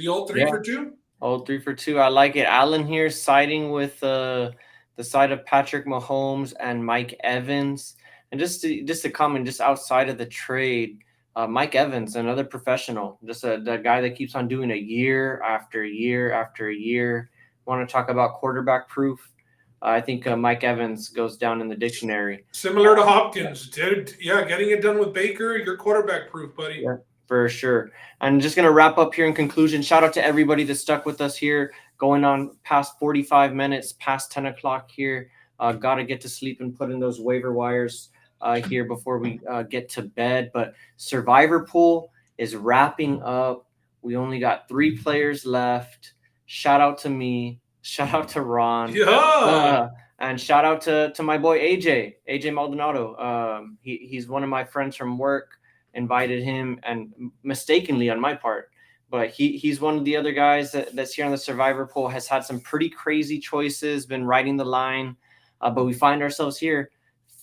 Old 3 for 2. I like it. Allen here siding with the side of Patrick Mahomes and Mike Evans. And just to comment, just outside of the trade, Mike Evans, another professional, just the guy that keeps on doing it year after year after year. Want to talk about quarterback proof? I think Mike Evans goes down in the dictionary. Similar to Hopkins, dude. Yeah, getting it done with Baker, you're quarterback proof, buddy. Yeah, for sure. I'm just going to wrap up here in conclusion. Shout out to everybody that stuck with us here, going on past 45 minutes, past 10 o'clock here. Got to get to sleep and put in those waiver wires here before we get to bed. But Survivor Pool is wrapping up. We only got 3 players left. Shout out to me. Shout out to Ron. Yeah. And shout out to my boy AJ Maldonado. He's one of my friends from work. Invited him, and mistakenly on my part, but he's one of the other guys that's here on the Survivor Pool, has had some pretty crazy choices, been riding the line, but we find ourselves here,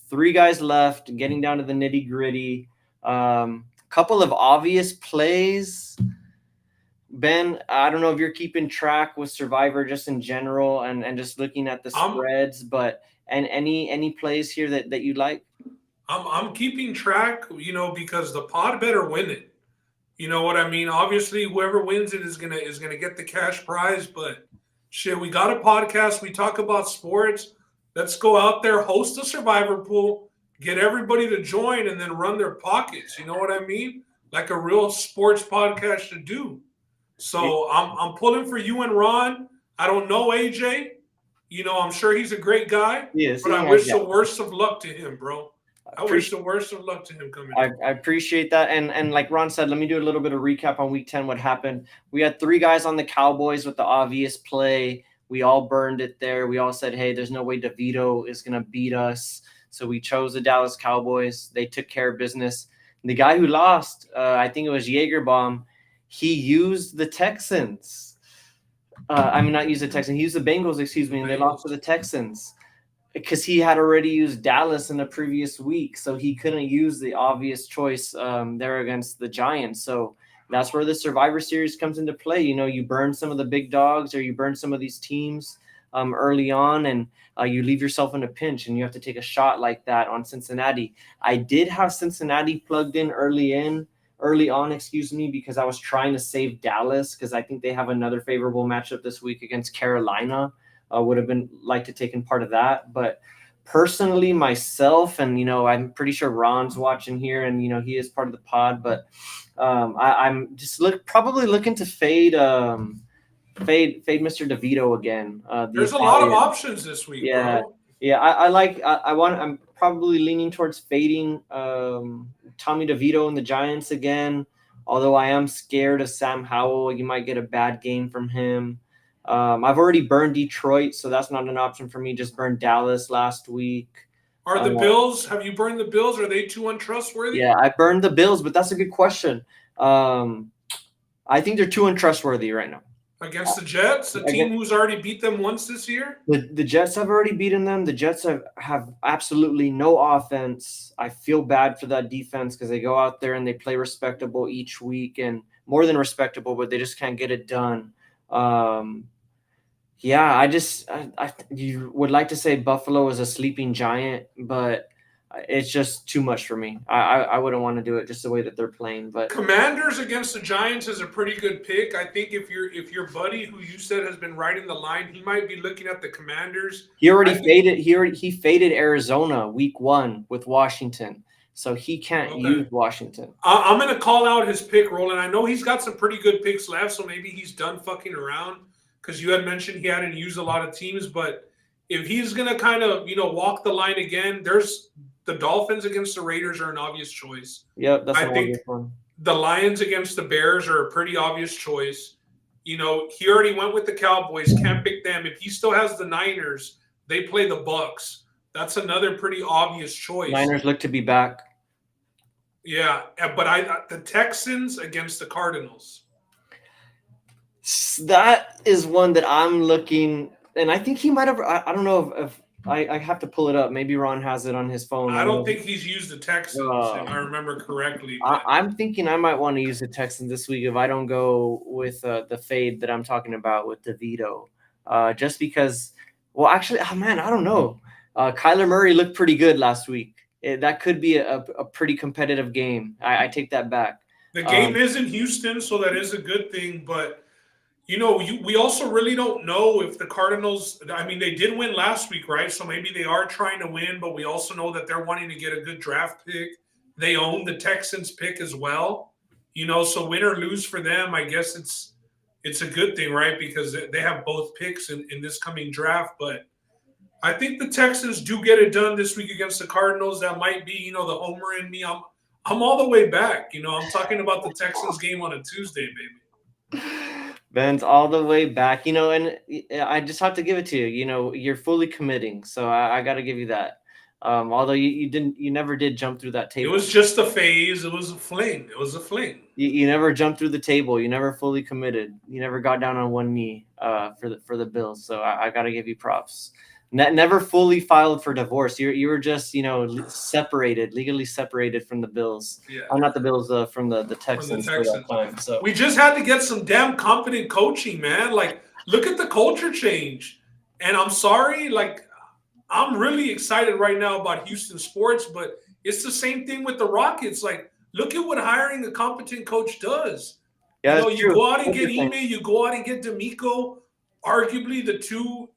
3 guys left, getting down to the nitty gritty. Couple of obvious plays. Ben, I don't know if you're keeping track with Survivor just in general and just looking at the spreads, but any plays here that you like? I'm keeping track, because the pod better win it. You know what I mean? Obviously, whoever wins it is gonna get the cash prize. But shit, we got a podcast. We talk about sports. Let's go out there, host a Survivor Pool, get everybody to join, and then run their pockets. You know what I mean? Like a real sports podcast should do. So I'm pulling for you and Ron. I don't know AJ. I'm sure he's a great guy. Yes, but I wish the worst of luck to him, bro. I wish the worst of luck to him coming. I appreciate that. And like Ron said, let me do a little bit of recap on week 10, what happened. We had 3 guys on the Cowboys with the obvious play. We all burned it there. We all said, hey, there's no way DeVito is going to beat us. So we chose the Dallas Cowboys. They took care of business. And the guy who lost, I think it was Jaegerbaum, he used the Texans. Not used the Texans. He used the Bengals, and they lost to the Texans. Because he had already used Dallas in the previous week, so he couldn't use the obvious choice there against the Giants. So that's where the Survivor Series comes into play. You burn some of the big dogs, or you burn some of these teams early on, and you leave yourself in a pinch, and you have to take a shot like that on Cincinnati. I did have Cincinnati plugged in early on, because I was trying to save Dallas because I think they have another favorable matchup this week against Carolina. Would have been like to take in part of that, but personally myself, and I'm pretty sure Ron's watching here, and he is part of the pod, but I'm just probably looking to fade Mr. DeVito again. There's a lot of options this week. Yeah, bro. Yeah. I'm probably leaning towards fading Tommy DeVito and the Giants again. Although I am scared of Sam Howell, you might get a bad game from him. I've already burned Detroit, so that's not an option for me. Just burned Dallas last week. Are the Bills? Have you burned the Bills? Are they too untrustworthy? Yeah, I burned the Bills, but that's a good question. I think they're too untrustworthy right now. Against the Jets, a team who's already beat them once this year? The Jets have already beaten them. The Jets have absolutely no offense. I feel bad for that defense because they go out there and they play respectable each week, and more than respectable, but they just can't get it done. You would like to say Buffalo is a sleeping giant, but it's just too much for me. I wouldn't want to do it just the way that they're playing. But Commanders against the Giants is a pretty good pick. I think if your buddy who you said has been riding the line, he might be looking at the Commanders. He already faded. He faded Arizona week 1 with Washington. so he can't Okay. use Washington. I'm going to call out his pick, Roland. I know he's got some pretty good picks left, so maybe he's done fucking around because you had mentioned he hadn't used a lot of teams. But if he's going to kind of, walk the line again, there's the Dolphins against the Raiders are an obvious choice. Yep, that's I an think obvious one. the Lions against the Bears are a pretty obvious choice. He already went with the Cowboys. Can't pick them. If he still has the Niners, they play the Bucks. That's another pretty obvious choice. Niners look to be back. Yeah, but the Texans against the Cardinals. That is one that I'm looking, and I think he might have. I don't know if I have to pull it up. Maybe Ron has it on his phone. I don't think he's used the Texans, if I remember correctly. I'm thinking I might want to use the Texans this week if I don't go with the fade that I'm talking about with DeVito. Just because, well, actually, man, I don't know. Kyler Murray looked pretty good last week. That could be a pretty competitive game. I take that back. The game is in Houston, so that is a good thing. But, we also really don't know if the Cardinals – I mean, they did win last week, right? So maybe they are trying to win, but we also know that they're wanting to get a good draft pick. They own the Texans pick as well. So win or lose for them, I guess it's a good thing, right? Because they have both picks in this coming draft. But I think the Texans do get it done this week against the Cardinals. That might be, the homer in me. I'm all the way back. I'm talking about the Texans game on a Tuesday, baby. Ben's all the way back, and I just have to give it to you. You're fully committing, so I got to give you that. Although you never did jump through that table. It was just a phase. It was a fling. You never jumped through the table. You never fully committed. You never got down on one knee for the Bills. So I got to give you props. Never fully filed for divorce. You were just legally separated from the Bills. Yeah. Not the Bills, from the Texans. From the Texans. For that time, so we just had to get some damn competent coaching, man. Like, look at the culture change. And I'm sorry, I'm really excited right now about Houston sports, but it's the same thing with the Rockets. Like, look at what hiring a competent coach does. Yeah, you go out and get Ime, you go out and get D'Amico. Arguably the two,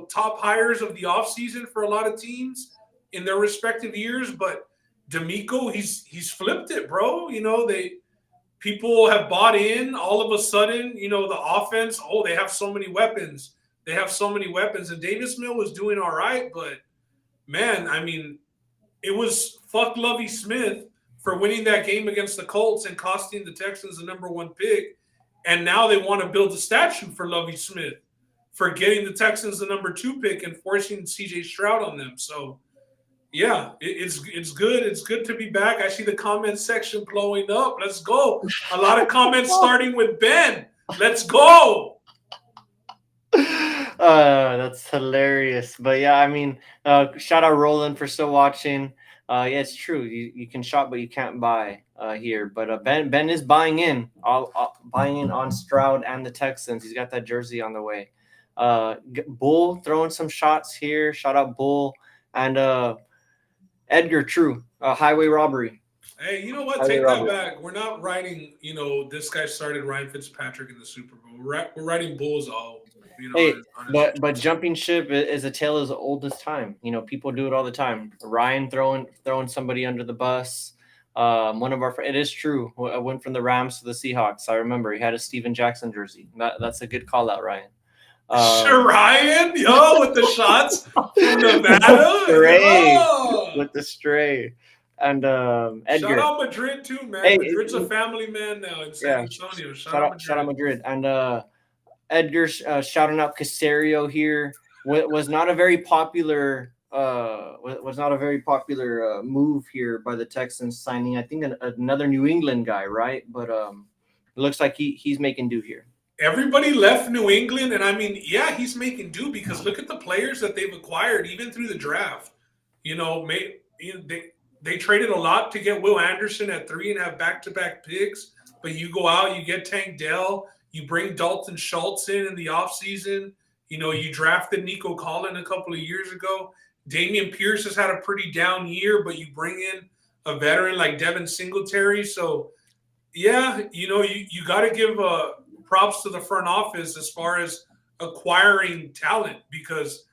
top hires of the offseason for a lot of teams in their respective years. But D'Amico, he's flipped it, bro. People have bought in all of a sudden, the offense. Oh, they have so many weapons. And Davis Mill was doing all right. But, man, I mean, it was fuck Lovie Smith for winning that game against the Colts and costing the Texans the number 1 pick. And now they want to build a statue for Lovie Smith for getting the Texans the number 2 pick and forcing C.J. Stroud on them. So, yeah, it's good. It's good to be back. I see the comment section blowing up. Let's go. A lot of comments starting with Ben. Let's go. That's hilarious. But, yeah, I mean, shout out Roland for still watching. Yeah, it's true. You can shop, but you can't buy here. But Ben is buying in on Stroud and the Texans. He's got that jersey on the way. Bull throwing some shots here. Shout out Bull and Edgar. True. Highway robbery. Hey, you know what? Take that back. We're not writing. This guy started Ryan Fitzpatrick in the Super Bowl. We're writing Bulls all. Hey, but jumping ship is a tale as old as time. People do it all the time. Ryan throwing somebody under the bus. One of our it is true. I went from the Rams to the Seahawks. I remember he had a Steven Jackson jersey. That's a good call out, Ryan. Ryan, with the shots from Nevada, with the stray. And Edgar. Shout out Madrid too, man. Hey, Madrid's a family man now in San Antonio. Shout out Madrid. And Edgar shouting out Casario here was not a very popular move here by the Texans signing, I think, another New England guy, right? But it looks like he's making do here. Everybody left New England, and I mean, yeah, he's making do because look at the players that they've acquired, even through the draft. They traded a lot to get Will Anderson at 3 and have back-to-back picks, but you go out, you get Tank Dell, you bring Dalton Schultz in the offseason. You drafted Nico Collin a couple of years ago. Damian Pierce has had a pretty down year, but you bring in a veteran like Devin Singletary. So, yeah, you got to give props to the front office as far as acquiring talent because,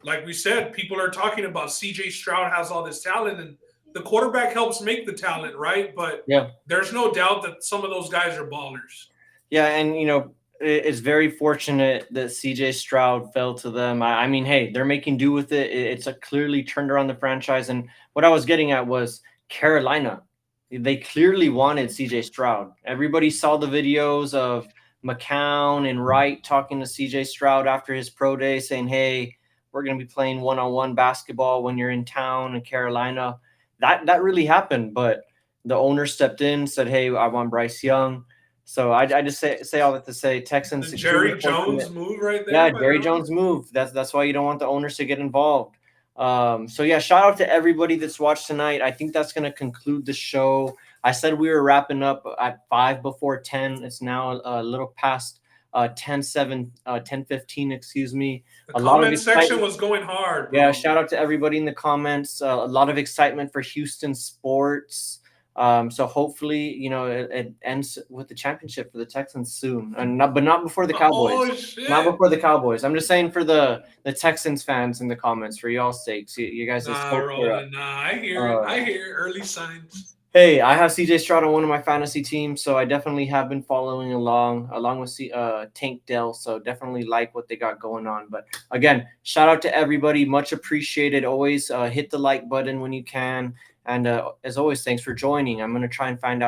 like we said, people are talking about C.J. Stroud has all this talent, and the quarterback helps make the talent, right? But Yeah. there's no doubt that some of those guys are ballers. Yeah, and it's very fortunate that CJ Stroud fell to them. I mean, hey, they're making do with it. It's a clearly turned around the franchise. And what I was getting at was Carolina. They clearly wanted CJ Stroud. Everybody saw the videos of McCown and Wright talking to CJ Stroud after his pro day, saying, "Hey, we're going to be playing one-on-one basketball when you're in town in Carolina." That really happened, but the owner stepped in, said, "Hey, I want Bryce Young." So I just say all that to say The Texans extremely Jerry Jones fortunate. move right Yeah, there by Jerry them. Jones move. That's why you don't want the owners to get involved. So yeah, shout out to everybody that's watched tonight. I think that's gonna conclude the show. I said we were wrapping up at 5 before 10. It's now a little past 10:15, excuse me. The A lot of comment section excitement. was going hard, Yeah, bro. shout out to everybody in the comments. A lot of excitement for Houston sports. So hopefully, it ends with the championship for the Texans soon, but not before the Cowboys. Oh Not shit. before the Cowboys. I'm just saying for the Texans fans in the comments, for y'all's sakes, you guys just Nah, hope for. Roland. Nah, I hear it. Uh, I hear early signs. Hey, I have CJ Stroud on one of my fantasy teams, so I definitely have been following along with Tank Dell. So definitely like what they got going on. But again, shout out to everybody, much appreciated. Always hit the like button when you can, and as always, thanks for joining. I'm gonna try and find out